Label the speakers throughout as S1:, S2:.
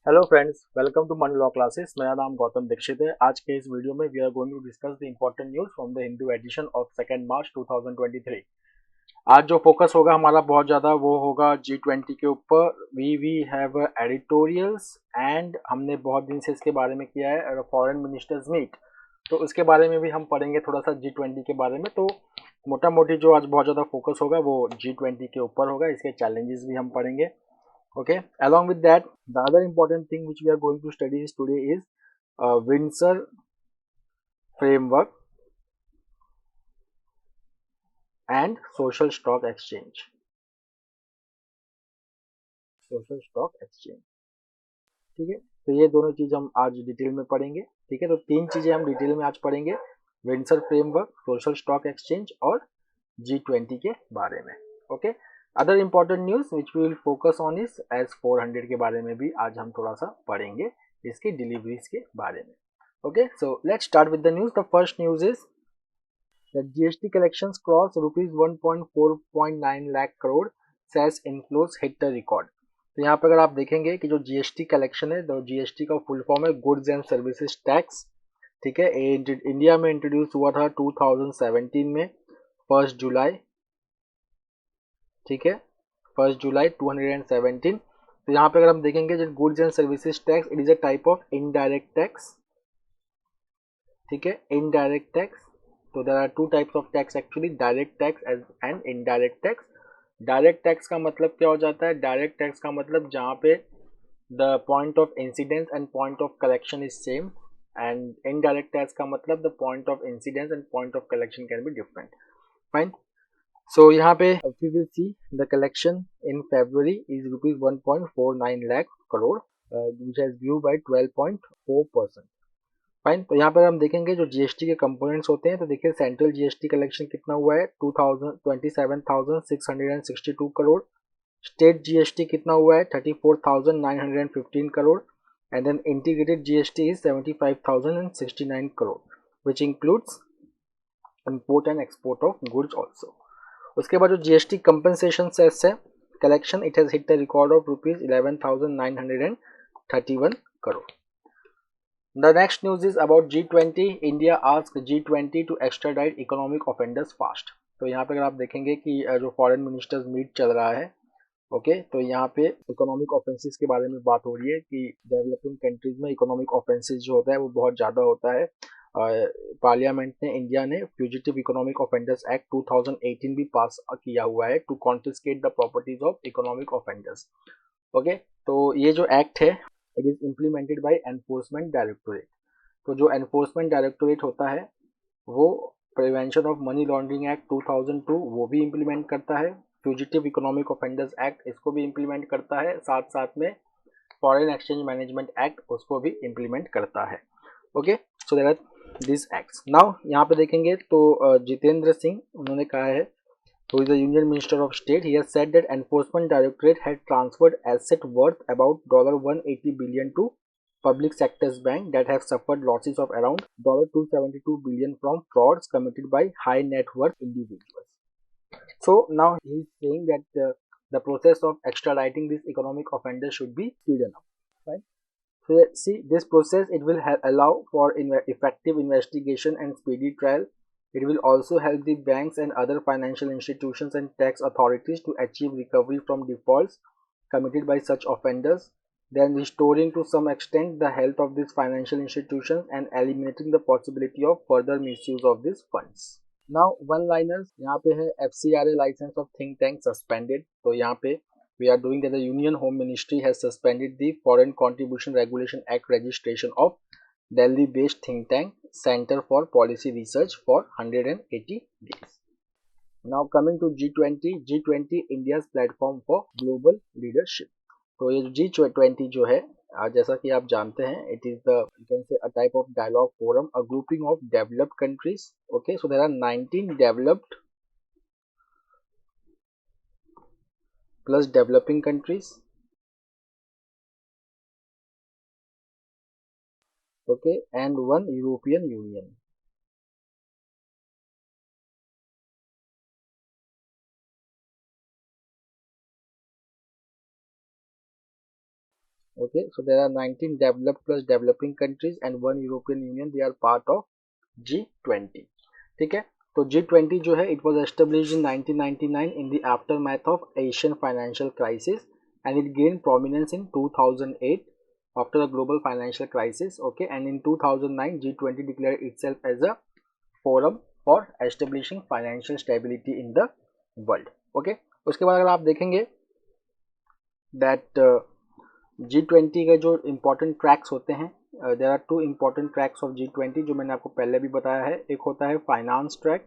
S1: Hello friends, welcome to money law classes. मेरा नाम गौतम दीक्षित है। आज के इस वीडियो में we are going to discuss the important news from the Hindu edition of 2 March 2023। आज जो फोकस होगा हमारा बहुत ज़्यादा वो होगा G20 के ऊपर। वी हैव एडिटोरियल्स एंड हमने बहुत दिन से इसके बारे में किया है फॉरेन मिनिस्टर्स मीट, तो उसके बारे में भी हम पढ़ेंगे थोड़ा सा G20 के बारे में। तो मोटा मोटी जो आज बहुत ज़्यादा फोकस होगा वो G20 के ऊपर होगा। इसके चैलेंजेस भी हम पढ़ेंगे। Okay, along with that, the other important thing which we are going to study is today is Windsor framework and social stock exchange. Social stock exchange. ठीक है, तो ये दोनों चीज हम आज डिटेल में पढ़ेंगे। ठीक है, तो तीन चीजें हम डिटेल में आज पढ़ेंगे: Windsor framework, social stock exchange और G20 के बारे में। Okay, other important news which we will focus on is S-400 के बारे में भी आज हम थोड़ा सा पढ़ेंगे, इसकी डिलीवरीज के बारे में। Okay, so let's start with the news. The first news is that GST collections cross rupees 1.4.9 lakh crore, says inflows hit the record. तो यहाँ पे अगर आप देखेंगे कि जो GST कलेक्शन है, तो GST का फुल फॉर्म है गुड्स एंड सर्विसेज टैक्स। ठीक है, इंडिया में इंट्रोड्यूस हुआ था 2017 में 1 जुलाई। ठीक है, 1 जुलाई 2017। तो यहाँ पे अगर हम देखेंगे जो goods and services tax, it is a type of indirect tax. ठीक है, इनडायरेक्ट टैक्स। तो there are two types of tax actually, direct tax and indirect tax. Direct tax का मतलब क्या हो जाता है? डायरेक्ट टैक्स का मतलब जहाँ पे the point of incidence and point of collection is same, and indirect tax का मतलब the point of incidence and point of collection can be different. Fine. So यहाँ पे we will see the collection in February is rupees 1.49 lakh crore, which has grew by 12.4%। Fine. तो यहाँ पर हम देखेंगे जो जीएसटी के कंपोनेंट्स होते हैं, तो देखिए सेंट्रल जीएसटी कलेक्शन कितना हुआ है 27,662 करोड़। स्टेट जीएसटी कितना हुआ है 34,915 crore. And then integrated GST is 75,069 crore, which includes import and export of goods also. उसके बाद जो जीएसटी कंपनसेशन सेस है collection, it has hit the record of rupees 11,931 crore. The next news is about G20. India asked G20 to extradite economic offenders fast. तो यहाँ पे अगर आप देखेंगे कि जो फॉरेन मिनिस्टर्स मीट चल रहा है, ओके, तो यहाँ पे इकोनॉमिक ऑफेंसेस के बारे में बात हो रही है कि डेवलपिंग कंट्रीज में इकोनॉमिक ऑफेंसेस जो होता है वो बहुत ज़्यादा होता है। पार्लियामेंट ने, इंडिया ने फ्यूजिटिव इकोनॉमिक ऑफेंडर्स एक्ट 2018 भी पास किया हुआ है to confiscate the properties of economic offenders. Okay, तो ये जो एक्ट है it is implemented by enforcement directorate. तो जो एनफोर्समेंट डायरेक्टोरेट होता है वो prevention of money laundering act 2002 वो भी इम्प्लीमेंट करता है, फ्यूजिटिव इकोनॉमिक ऑफेंडर्स एक्ट इसको भी इम्प्लीमेंट करता है, साथ साथ में फॉरेन एक्सचेंज मैनेजमेंट एक्ट उसको भी इम्प्लीमेंट करता है। Okay, so there are this acts. Now यहाँ पे देखेंगे तो जितेंद्र सिंह उन्होंने कहा है, who is the Union Minister of State, he has said that Enforcement Directorate had transferred asset worth about $180 billion to public sector's bank that have suffered losses of around $272 billion from frauds committed by high net worth individuals. So now he is saying that the process of extraditing these economic offenders should be speeded up. Right? So see, this process it will allow for effective investigation and speedy trial. It will also help the banks and other financial institutions and tax authorities to achieve recovery from defaults committed by such offenders, then restoring to some extent the health of these financial institutions and eliminating the possibility of further misuse of these funds. Now one liners यहाँ पे है FCRA license of think tank suspended। तो यहाँ पे we are doing that the Union Home Ministry has suspended the Foreign Contribution Regulation Act registration of Delhi-based think tank Center for Policy Research for 180 days. Now coming to G20 India's platform for global leadership. तो ये G20 जो है, जैसा कि आप जानते हैं, it is the you can say a type of dialogue forum, a grouping of developed countries. Okay, so there are 19 developed plus developing countries. Okay, and one European Union. Okay, so there are 19 developed plus developing countries and one European Union. They are part of G20. ठीक है, तो G20 जो है it was established in 1999 in the aftermath of Asian financial crisis and it gained prominence in 2008 after a global financial crisis. Okay, and in 2009 G20 declared itself as a forum for establishing financial stability in the world. Okay, उसके बाद अगर आप देखेंगे that G20 के जो important tracks होते हैं, there are two important tracks of G20 जो मैंने आपको पहले भी बताया है. एक होता है फाइनेंस ट्रैक,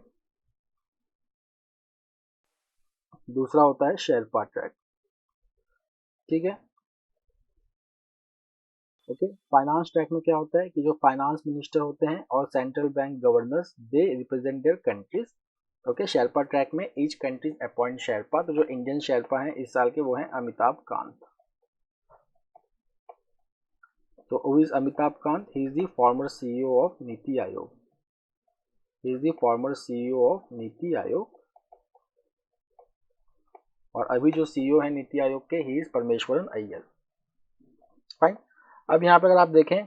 S1: दूसरा होता है शेरपा ट्रैक. ठीक है, ओके. फाइनेंस ट्रैक में क्या होता है कि जो फाइनेंस मिनिस्टर होते हैं और central bank governors they represent there countries. Okay, Sherpa track में ईच कंट्रीज अपॉइंट शेरपा. तो जो इंडियन शेरपा हैं इस साल के वो हैं अमिताभ कांत. तो who is Amitabh Kant? He is the former CEO of NITI Aayog. He is the former CEO of NITI Aayog. और अभी जो CEO है नीति आयोग के he is Parameswaran Iyer. Fine. अब यहाँ पे अगर आप देखें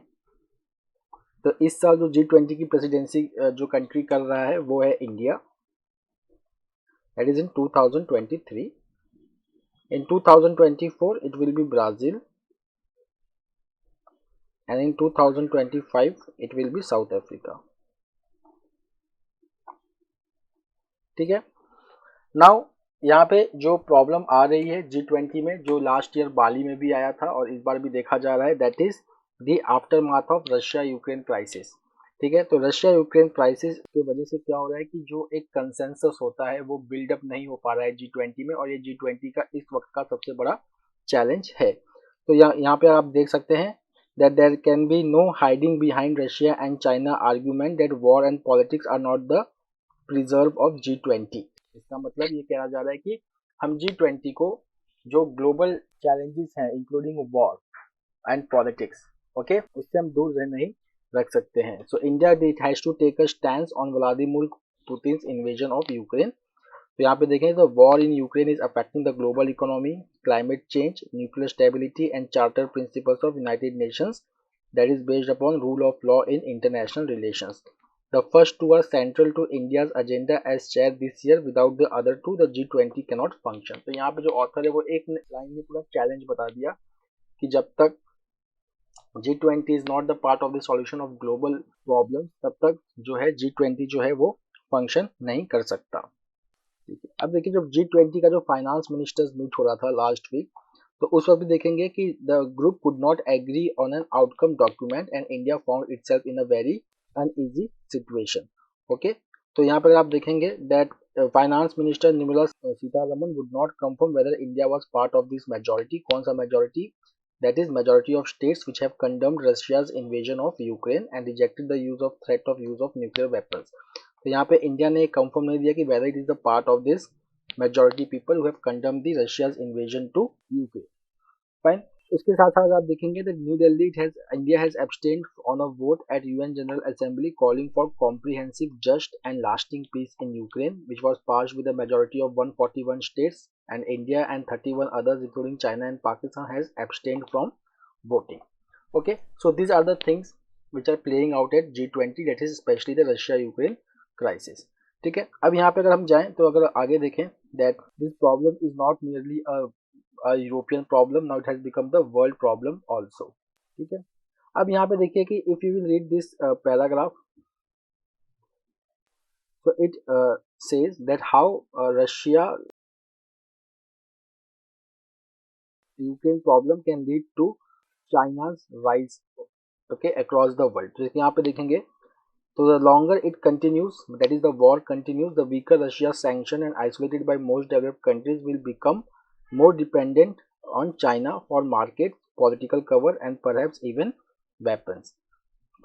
S1: तो इस साल जो G20 की प्रेसिडेंसी जो कंट्री कर रहा है वो है India. That is in 2023. In 2024 it will be Brazil and in 2025 it will be South Africa. ठीक है. नाउ यहाँ पे जो प्रॉब्लम आ रही है G20 में, जो लास्ट ईयर बाली में भी आया था और इस बार भी देखा जा रहा है, that is the aftermath of Russia Ukraine crisis. ठीक है, तो रशिया यूक्रेन क्राइसिस की वजह से क्या हो रहा है कि जो एक कंसेंसस होता है वो बिल्डअप नहीं हो पा रहा है G20 में, और ये G20 का इस वक्त का सबसे बड़ा चैलेंज है. तो यहाँ पे आप देख सकते हैं that there can be no hiding behind Russia and China argument that war and politics are not the preserve of G20. इसका मतलब ये कहा जा रहा है कि हम G20 को जो ग्लोबल चैलेंजेस हैं including war and politics, okay, उससे हम दूर रह नहीं रख सकते हैं. So India it has to take a stand on Vladimir Putin's invasion of Ukraine. तो यहाँ पे देखें तो war in Ukraine is affecting the global economy, climate change, nuclear stability and charter principles of United Nations that is based upon rule of law in international relations. The first two are central to India's agenda as chair this year. Without the other two, the G20 cannot function. तो यहाँ पे जो author है वो एक line में पूरा challenge बता दिया कि जब तक G20 is not the part of the solution of global problems, तब तक जो है G20 जो है वो फंक्शन नहीं कर सकता. ठीक है, अब देखिए जब G20 का जो फाइनेंस मिनिस्टर्स मीट हो रहा था लास्ट वीक, तो उस वक्त भी देखेंगे कि the group could not agree on an outcome document and India found itself in a very uneasy situation. Okay, तो यहाँ पर आप देखेंगे that finance minister Nirmala Sitharaman would not confirm whether India was part of this majority. कौन सा majority? That is majority of states which have condemned Russia's invasion of Ukraine and rejected the use of threat of use of nuclear weapons. तो यहाँ पे India ने confirm नहीं दिया कि whether it is the part of this majority people who have condemned the Russia's invasion to UK. Fine. उसके साथ साथ आप देखेंगे that New Delhi India has abstained on a vote at UN General Assembly calling for comprehensive, just and lasting peace in Ukraine, which was passed with a majority of 141 states, and India and 31 others including China and Pakistan has abstained from voting. Okay, so these are the things which are playing out at G20, that is especially the Russia-Ukraine crisis. ठीक है, अब यहाँ पे अगर हम जाएं तो अगर आगे देखें that this problem is not merely a European problem, now it has become the world problem also. ठीक है, अब यहाँ पे देखिए कि if you will read this paragraph, so it says that how Russia Ukraine problem can lead to China's rise, okay, across the world. तो यहाँ पे देखेंगे so the longer it continues, that is the war continues, the weaker Russia sanctioned and isolated by most developed countries will become more dependent on China for markets, political cover and perhaps even weapons.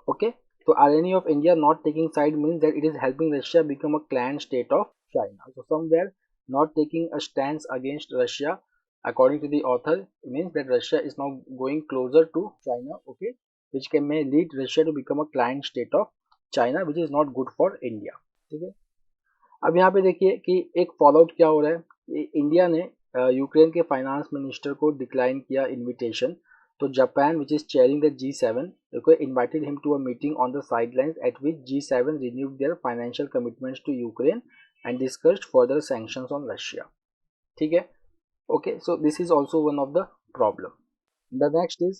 S1: Okay, so irony of India not taking side means that it is helping Russia become a clan state of China. So somewhere not taking a stance against Russia, according to the author, means that Russia is now going closer to China, okay, which may lead Russia to become a clan state of China which is not good for India. ठीक है, अब यहाँ पे देखिए कि एक fallout क्या हो रहा है. इंडिया ने यूक्रेन के फाइनेंस मिनिस्टर को डिक्लाइन किया इनविटेशन तो Japan which is chairing the G7 okay invited him to a meeting on the sidelines at which G7 renewed their financial commitments to Ukraine and discussed further sanctions on Russia. ठीक है. Okay, so this is also one of the problem. The next is,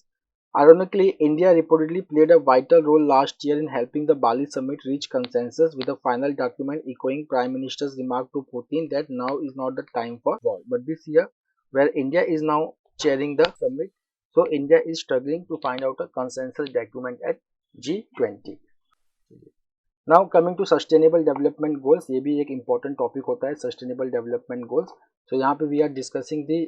S1: ironically, India reportedly played a vital role last year in helping the Bali summit reach consensus, with a final document echoing Prime Minister's remark to Putin that now is not the time for war. But this year, where India is now chairing the summit, so India is struggling to find out a consensus document at G20. Now coming to sustainable development goals, ये भी एक important topic होता है, sustainable development goals. So यहाँ पे we are discussing the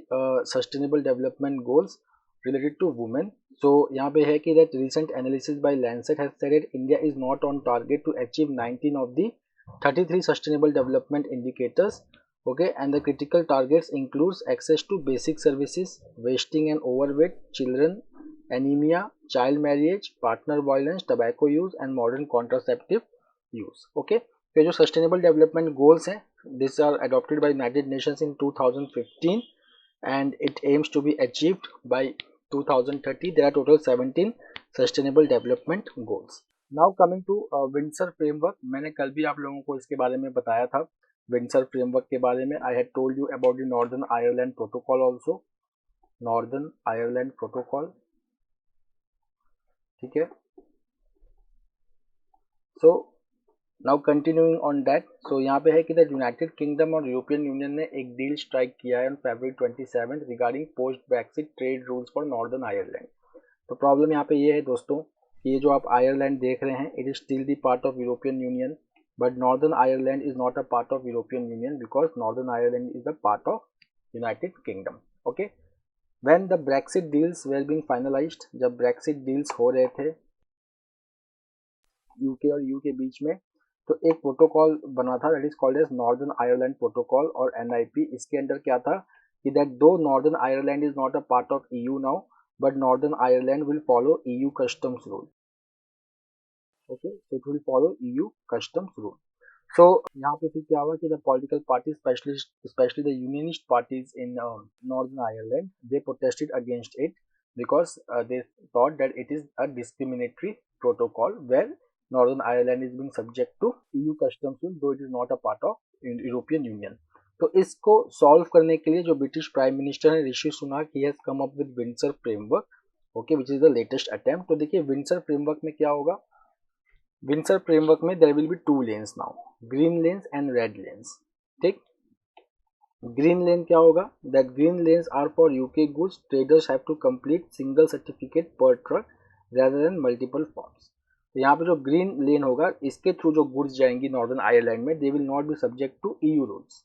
S1: sustainable development goals related to women. So यहाँ पे है कि that recent analysis by Lancet has said India is not on target to achieve 19 of the 33 sustainable development indicators. Okay, and the critical targets includes access to basic services, wasting and overweight children, anemia, child marriage, partner violence, tobacco use and modern contraceptive use. Okay, तो जो sustainable development goals हैं, this are adopted by United Nations in 2015 and it aims to be achieved by 2030. There are total 17 sustainable development goals. Now coming to Windsor framework, मैंने कल भी आप लोगों को इसके बारे में बताया था, विंडसर फ्रेमवर्क के बारे में. I had told you about the Northern Ireland protocol also, Northern Ireland protocol. ठीक है. So now continuing on that, so यहाँ पे है कि द यूनाइटेड किंगडम और यूरोपियन यूनियन ने एक डील स्ट्राइक किया है on February 27 regarding post Brexit trade rules for Northern Ireland. तो प्रॉब्लम यहाँ पे ये है दोस्तों कि ये जो आप आयरलैंड देख रहे हैं, it is still the part of European Union, but Northern Ireland is not a part of European Union because Northern Ireland is a part of United Kingdom. Okay, when the Brexit deals were being finalised, जब Brexit deals हो रहे थे UK और UK बीच में, तो एक protocol बना था that is called as Northern Ireland protocol और NIP. इसके अंदर क्या था कि दैट दो Northern Ireland is not a part of EU now, but Northern Ireland will follow EU customs rule. Okay, so it will follow EU customs rule. So यहाँ पे फिर क्या हुआ कि the political party specially the unionist parties in Northern Ireland, they protested against it because they thought that it is a discriminatory protocol where Northern Ireland is being subject to EU customs rule, though it is not a part of European Union. तो इसको solve करने के लिए जो British prime minister है Rishi Sunak, he has come up with Windsor framework, okay, which is the latest attempt. तो देखिए Windsor framework में क्या होगा. विंडसर फ्रेमवर्क में there will be 2 lanes now, green lanes and red lanes. ठीक, ग्रीन लेन क्या होगा, that green lanes are for UK goods, traders have to complete single certificate per truck rather than multiple forms. तो यहाँ पे जो green लेन होगा, इसके through जो गुड्स जाएंगी नॉर्दर्न आयरलैंड में, they will not be subject to EU rules.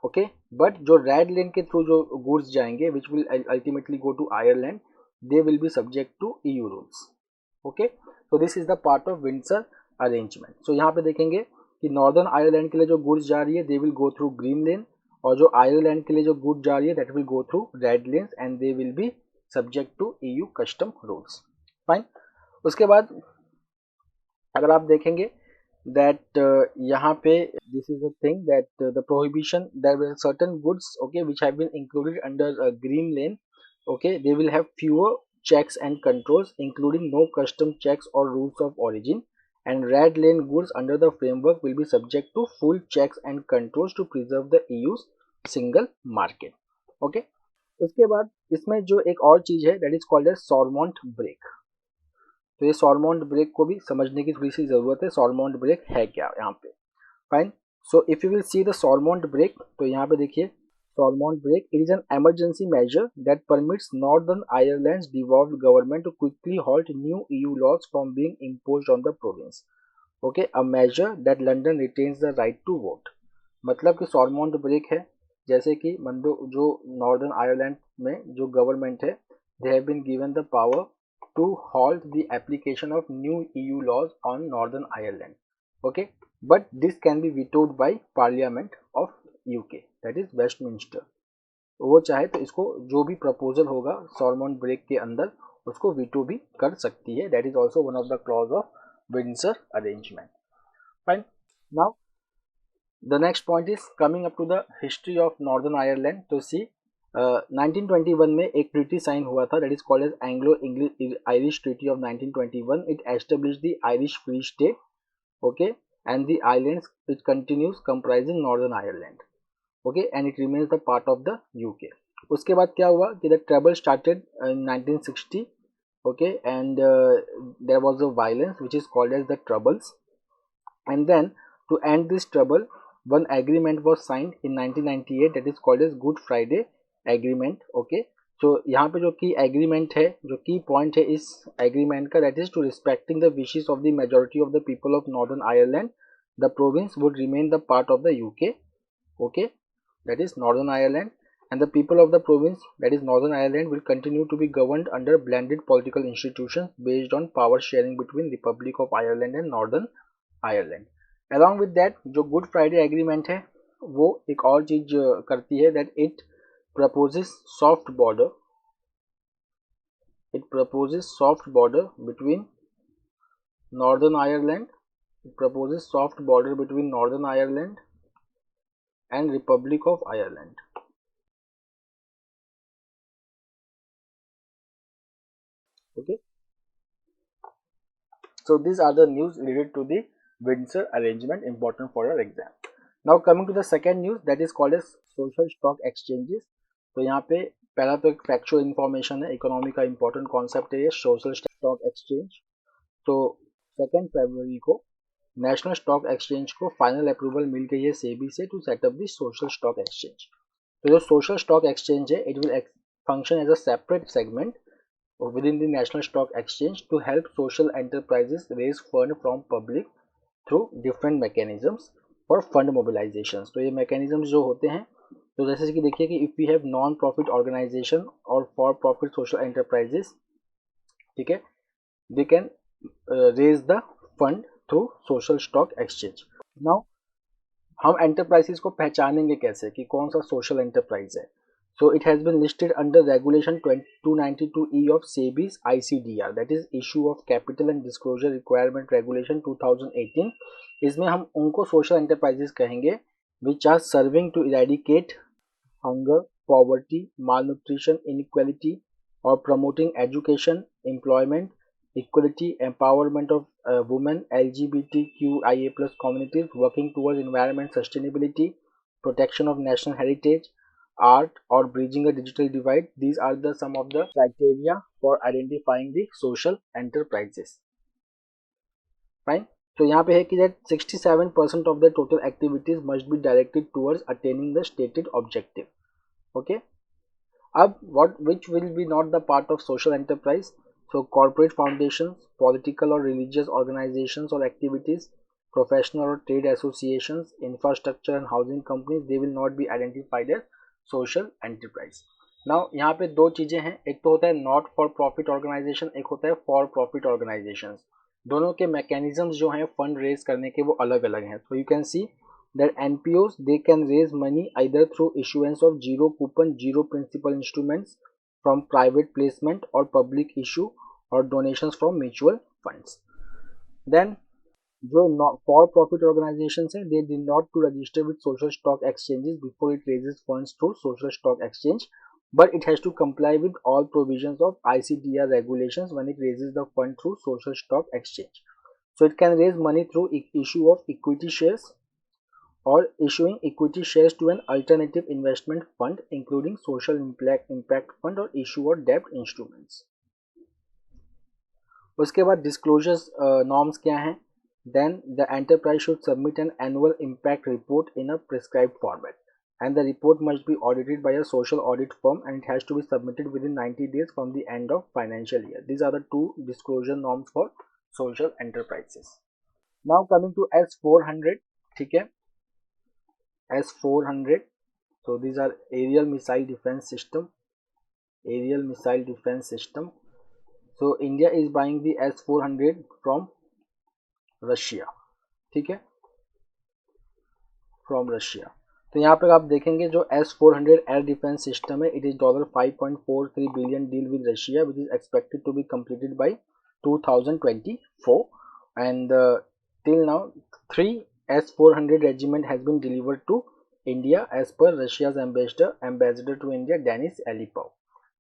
S1: Okay, but जो रेड लेन के थ्रू जो गुड्स जाएंगे which will ultimately go to Ireland, they will be subject to EU rules. Okay, so this is the part of Windsor arrangement. So यहाँ पे देखेंगे कि northern Ireland के लिए जो गुड्स जा रही है they will go through green lane, और जो आयरलैंड के लिए जो गुड्स जा रही है that will go through red lanes and they will be subject to EU custom rules. Fine. उसके बाद अगर आप देखेंगे दैट यहाँ पे this is the thing that the prohibition, there were certain goods okay which have been included under green lane. Okay, they will have fewer checks and controls including no custom checks or rules of origin, and red lane goods under the framework will be subject to full checks and controls to preserve the EU's single market. Okay, उसके बाद इसमें जो एक और चीज है that is called as Stormont brake. तो ये सॉरमोंट ब्रेक को भी समझने की थोड़ी सी जरूरत है. सॉरमोंट ब्रेक है क्या यहाँ पे. Fine. So if you will see the Stormont brake, तो यहाँ पे देखिए Stormont break, it is an emergency measure that permits Northern Ireland's devolved government to quickly halt new EU laws from being imposed on the province. Okay, a measure that London retains the right to vote. मतलब कि Stormont break है, जैसे कि जो Northern Ireland में जो government है, they have been given the power to halt the application of new EU laws on Northern Ireland. Okay, but this can be vetoed by Parliament of UK, that is Westminster. वो चाहे तो इसको जो भी proposal होगा सॉरमोंट break के अंदर उसको वीटो भी कर सकती है. That is also one of the clause of Windsor arrangement. Fine. Now the next point is coming up to the history of Northern Ireland. तो सी 1921 में एक ट्रीटी साइन हुआ था, that is called as Anglo English Irish treaty of 1921. It establish the Irish Free State, okay, and the islands it continues comprising Northern Ireland, okay, and it remains the part of the UK. उसके बाद क्या हुआ कि the trouble started in 1960, okay, and there was a violence which is called as the troubles, and then to end this trouble one agreement was signed in 1998 that is called as Good Friday Agreement, okay. So यहाँ पे जो की agreement है, जो की point है इस agreement का, that is to respecting the wishes of the majority of the people of Northern Ireland, the province would remain the part of the UK, okay, that is Northern Ireland, and the people of the province, that is Northern Ireland, will continue to be governed under blended political institutions based on power sharing between Republic of Ireland and Northern Ireland. Along with that, जो Good Friday Agreement है वो एक और चीज करती है, that it proposes soft border, it proposes soft border between Northern Ireland, it proposes soft border between Northern Ireland and Republic of Ireland. Okay, so these are the news related to the Windsor arrangement important for your exam. Now coming to the second news, that is called as social stock exchanges. तो यहाँ पे पहला तो एक factual information है, economy का important concept है ये सोशल स्टॉक एक्सचेंज. तो 2 फरवरी को नेशनल स्टॉक एक्सचेंज को फाइनल अप्रूवल मिल गई है सेबी से to set up the social stock exchange. तो जो सोशल स्टॉक एक्सचेंज है, it will function as a separate segment within the National Stock Exchange to help social enterprises raise fund from public through different mechanisms for fund mobilizations. तो ये mechanisms जो होते हैं, तो जैसे कि देखिए कि if we have non profit organization और for profit social enterprises, ठीक है, they can raise the fund through social stock exchange. Now हम एंटरप्राइजेस को पहचानेंगे कैसे कि कौन सा सोशल एंटरप्राइज है. So it has been listed under Regulation 292E of SEBI's ICDR, that is Issue of Capital and Disclosure Requirement Regulation 2018. इसमें हम उनको सोशल एंटरप्राइजेस कहेंगे which are serving to eradicate hunger, poverty, malnutrition, inequality, or promoting education, employment, equality, empowerment of women, LGBTQIA plus communities, working towards environment sustainability, protection of national heritage, art, or bridging a digital divide. These are the some of the criteria for identifying the social enterprises. Fine. तो यहाँ पे है कि that 67% of the total activities must be directed towards attaining the stated objective. Okay. अब which will be not the part of social enterprise? So corporate foundations, political or religious organizations or activities, professional or trade associations, infrastructure and housing companies, they will not be identified as social enterprise. Now यहाँ पे दो चीजें हैं, एक तो होता है not for profit organisation, एक होता है फॉर प्रॉफिट ऑर्गेनाइजेशंस. दोनों के मैकेनिज्म्स जो हैं फंड रेज करने के वो अलग अलग हैं. तो you can see that NPOs, they can raise money either through issuance of zero coupon, zero principal instruments from private placement or public issue or donations from mutual funds. Then जो for profit organizations हैं, they did not to register with social stock exchanges before it raises funds through social stock exchange, but it has to comply with all provisions of ICDR regulations when it raises the fund through social stock exchange. So it can raise money through issue of equity shares or issuing equity shares to an alternative investment fund including social impact fund or issue or debt instruments. उसके बाद disclosures norms क्या हैं? Then the enterprise should submit an annual impact report in a prescribed format, and the report must be audited by a social audit firm, and it has to be submitted within 90 days from the end of financial year. These are the two disclosure norms for social enterprises. Now coming to S400, ठीक है, S400. So these are aerial missile defense system. Aerial missile defense system. So India is buying the S400 from Russia. ठीक है, from Russia. तो यहाँ पर आप देखेंगे जो S400 एयर डिफेंस सिस्टम है, it is $5.43 billion deal with Russia which is expected to be completed by 2024, and till now 3 S400 regiment has been delivered to India as per Russia's ambassador to India, Denis Alipov.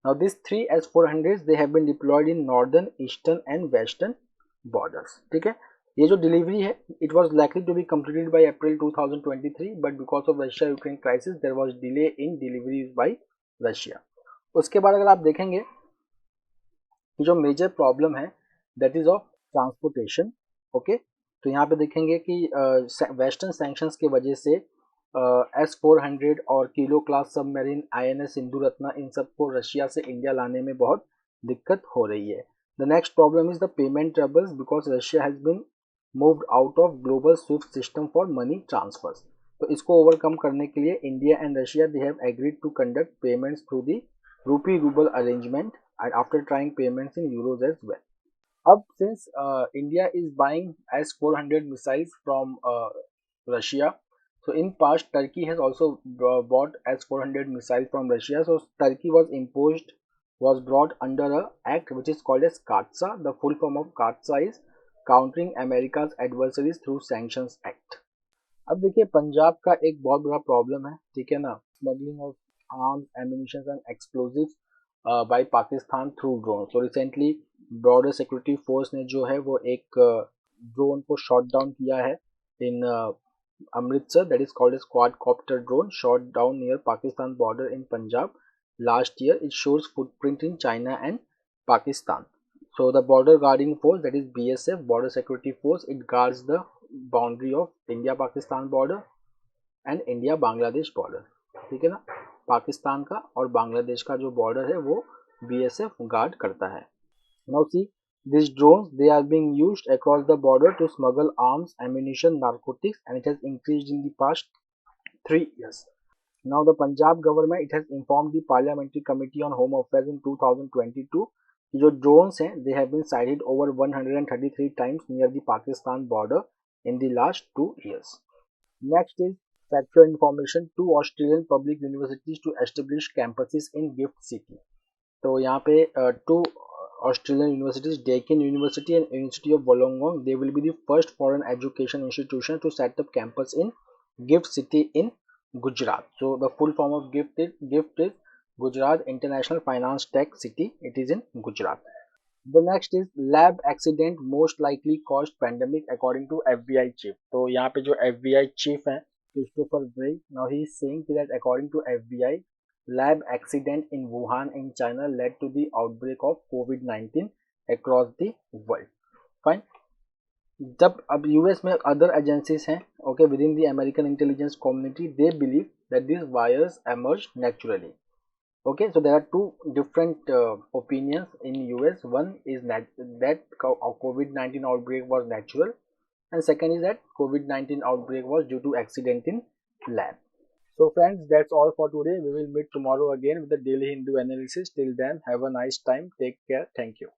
S1: Now these three S-400s they have been deployed in northern, eastern and western borders. ठीक है, ये जो delivery है it was likely to be completed by April 2023 but because of Russia-Ukraine crisis there was delay in deliveries by Russia. उसके बाद अगर आप देखेंगे कि जो मेजर प्रॉब्लम है that is of transportation. Okay, तो यहाँ पे देखेंगे कि वेस्टर्न सैंक्शंस की वजह से S-400 और kilo class submarine INS Sindhu Ratna इन सबको रशिया से इंडिया लाने में बहुत दिक्कत हो रही है. The next problem is the payment troubles because Russia has been moved out of global SWIFT system for money transfers. तो इसको ओवरकम करने के लिए India and Russia they have agreed to conduct payments through the rupee rouble arrangement and after trying payments in euros as well. Up since India is buying S-400 missiles from Russia, so in past Turkey has also bought S-400 missile from Russia. So Turkey was brought under a act which is called as CAATSA. The full form of CAATSA is Countering America's Adversaries Through Sanctions Act. अब देखिए पंजाब का एक बहुत बड़ा problem है, ठीक है ना, smuggling of arms, ammunition and explosives by Pakistan through drone. तो रिसेंटली बॉर्डर सिक्योरिटी फोर्स ने जो है वो एक ड्रोन को शॉट डाउन किया है in Amritsar, that is called as quadcopter drone, shot down near Pakistan border in Punjab last year. It shows footprint in China and Pakistan. So the border guarding force, that is BSF, border security force, it guards the boundary of India-Pakistan border and India-Bangladesh border. ठीक है ना, पाकिस्तान का और बांग्लादेश का जो border है वो BSF guard करता है. Now see, these drones they are being used across the border to smuggle arms, ammunition, narcotics, and it has increased in the past 3 years. Now the Punjab government it has informed the Parliamentary Committee on Home Affairs in 2022 कि जो drones हैं they have been sighted over 133 times near the Pakistan border in the last 2 years. Next is factual information. 2 Australian public universities to establish campuses in Gift City. तो यहाँ पे 2 Australian universities, Deakin University and University of Wollongong, they will be the first foreign education institution to set up campus in Gift City in Gujarat. So the full form of Gift is Gujarat International Finance Tech City. It is in Gujarat. The next is lab accident most likely caused pandemic according to FBI chief. तो यहाँ पे जो FBI chief है Christopher Wray, now he is saying that according to FBI, lab accident in Wuhan in China led to the outbreak of COVID-19 across the world. Fine. जब अब US में other agencies हैं, okay, with in the American intelligence community, they believe that this virus emerge naturally. Okay, so there are two different opinions in US. One is that COVID-19 outbreak was natural, and second is that COVID-19 outbreak was due to accident in lab. So friends, that's all for today. We will meet tomorrow again with the Daily Hindu analysis. Till then, have a nice time. Take care. Thank you.